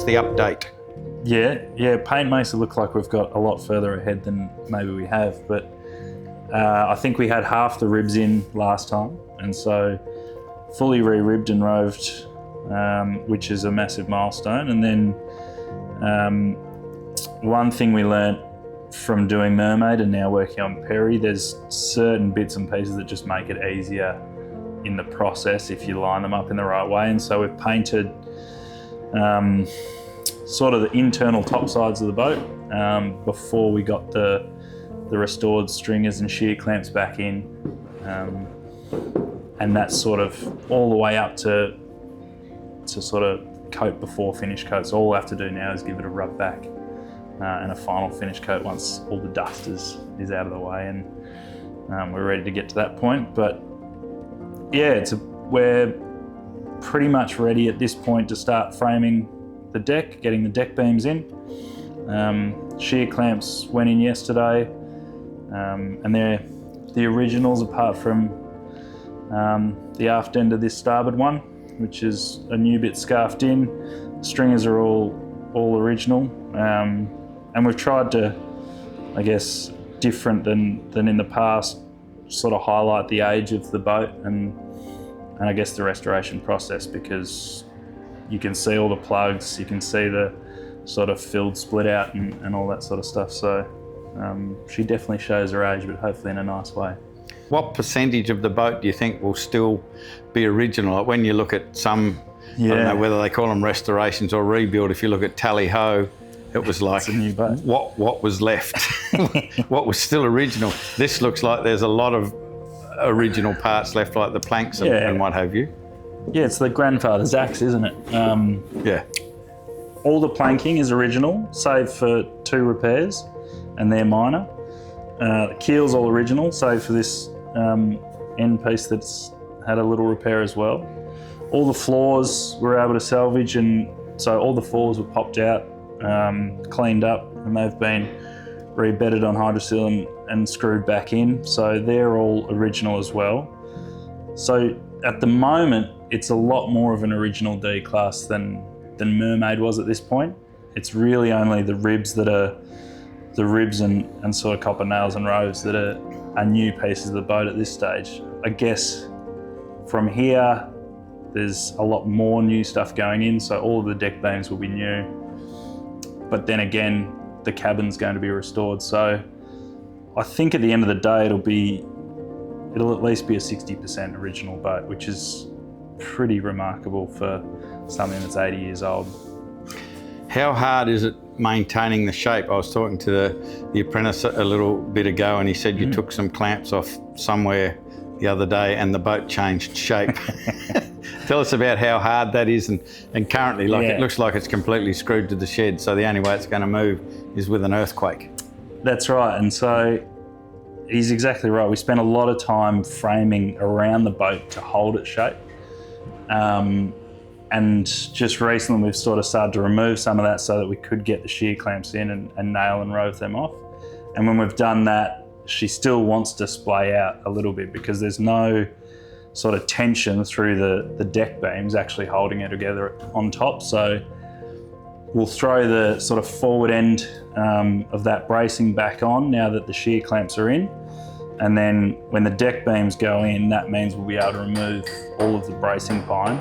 the update? Yeah. Paint makes it look like we've got a lot further ahead than maybe we have, but I think we had half the ribs in last time, and so fully re-ribbed and roved, which is a massive milestone. And then one thing we learnt from doing Mermaid and now working on Peri, there's certain bits and pieces that just make it easier in the process if you line them up in the right way. And so we've painted sort of the internal top sides of the boat before we got the restored stringers and shear clamps back in, and that's sort of all the way up to sort of coat before finish coat. So all we have to do now is give it a rub back and a final finish coat once all the dust is out of the way, and we're ready to get to that point. But yeah, we're pretty much ready at this point to start framing the deck, getting the deck beams in. Shear clamps went in yesterday, and they're the originals apart from the aft end of this starboard one, which is a new bit scarfed in. Stringers are all original, and we've tried to, I guess, different than in the past, sort of highlight the age of the boat and I guess the restoration process, because you can see all the plugs, you can see the sort of filled split out and all that sort of stuff. So she definitely shows her age, but hopefully in a nice way. What percentage of the boat do you think will still be original? Like when you look at some, I don't know whether they call them restorations or rebuild, if you look at Tally Ho, it was like, a new boat. What was left? What was still original? This looks like there's a lot of original parts left, like the planks and what have you. Yeah, it's the grandfather's axe, isn't it? Yeah. All the planking is original, save for 2 repairs, and they're minor. The keel's all original, save for this end piece that's had a little repair as well. All the floors we were able to salvage, and so all the floors were popped out, cleaned up, and they've been rebedded on hydroseal and screwed back in. So they're all original as well. So at the moment, it's a lot more of an original D class than Mermaid was at this point. It's really only the ribs that are the ribs and sort of copper nails and rows that are new pieces of the boat at this stage. I guess from here, there's a lot more new stuff going in, so all of the deck beams will be new. But then again, the cabin's going to be restored. So I think at the end of the day, it'll at least be a 60% original boat, which is pretty remarkable for something that's 80 years old. How hard is it maintaining the shape? I was talking to the apprentice a little bit ago, and he said you took some clamps off somewhere the other day and the boat changed shape. Tell us about how hard that is, and currently, it looks like it's completely screwed to the shed, so the only way it's going to move is with an earthquake. That's right, and so he's exactly right. We spent a lot of time framing around the boat to hold its shape. And just recently we've sort of started to remove some of that so that we could get the shear clamps in and nail and rove them off. And when we've done that, she still wants to splay out a little bit because there's no sort of tension through the deck beams actually holding it together on top. So we'll throw the sort of forward end of that bracing back on now that the shear clamps are in. And then when the deck beams go in, that means we'll be able to remove all of the bracing pine,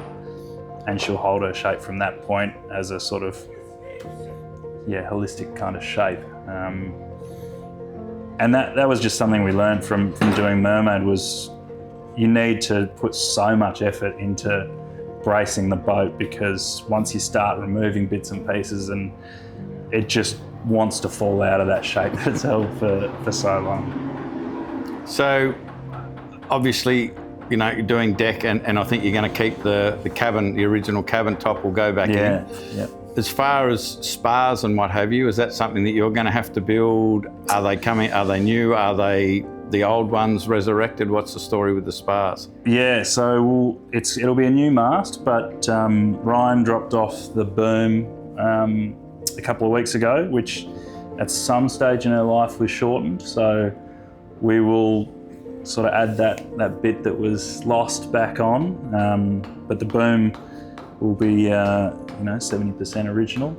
and she'll hold her shape from that point as a sort of, holistic kind of shape. And that was just something we learned from doing Mermaid, was you need to put so much effort into bracing the boat, because once you start removing bits and pieces, and it just wants to fall out of that shape that it's held for so long. So obviously, you're doing deck, and I think you're going to keep the cabin, the original cabin top will go back in. Yeah. As far as spars and what have you, is that something that you're going to have to build? Are they coming? Are they new? Are they the old ones resurrected? What's the story with the spars? Yeah, so it'll be a new mast, but Ryan dropped off the boom a couple of weeks ago, which at some stage in her life was shortened. So we will sort of add that bit that was lost back on, but the boom will be, 70% original.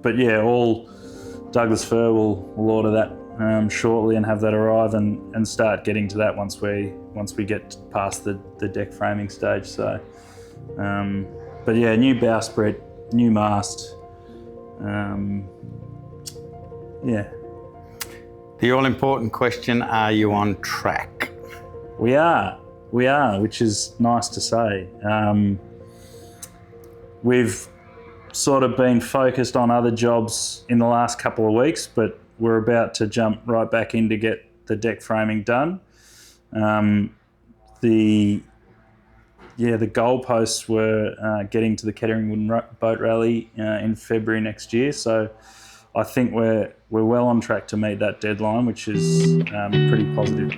But yeah, all Douglas Fir will order that shortly and have that arrive and start getting to that once we get past the deck framing stage. So, but yeah, new bowsprit, new mast. Yeah. The all-important question, are you on track? We are, which is nice to say. We've sort of been focused on other jobs in the last couple of weeks, but we're about to jump right back in to get the deck framing done. The goalposts were getting to the Kettering Wooden Boat Rally in February next year, so I think we're well on track to meet that deadline, which is pretty positive.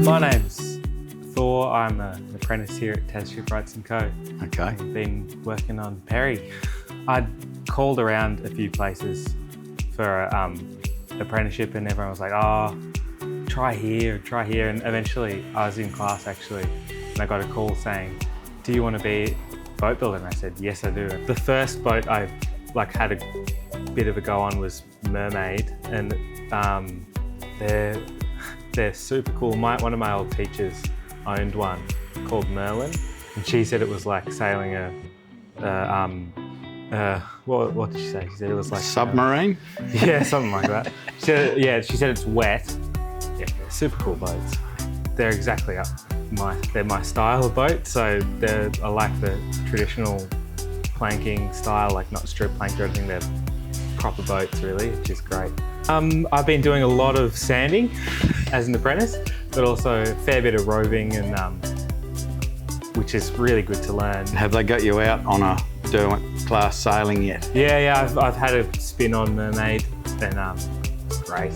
My name's Thor. I'm an apprentice here at Tasmanian Shipwrights & Co. Okay. I've been working on Peri. I'd called around a few places for apprenticeship, and everyone was like, oh, try here, and eventually I was in class actually, and I got a call saying, do you want to be a boat builder? And I said, yes, I do. The first boat I had a bit of a go on was Mermaid, and they're super cool. One of my old teachers owned one called Merlin, and she said it was like sailing what did she say? She said it was like submarine? Yeah, something like that. She said it's wet. Yeah, they're super cool boats. They're exactly they're my style of boat. So I like the traditional planking style, like not strip planked or anything. They're proper boats really, which is great. I've been doing a lot of sanding as an apprentice, but also a fair bit of roving, and which is really good to learn. Have they got you out on a Derwent class sailing yet? Yeah, I've had a spin on Mermaid, and it's great.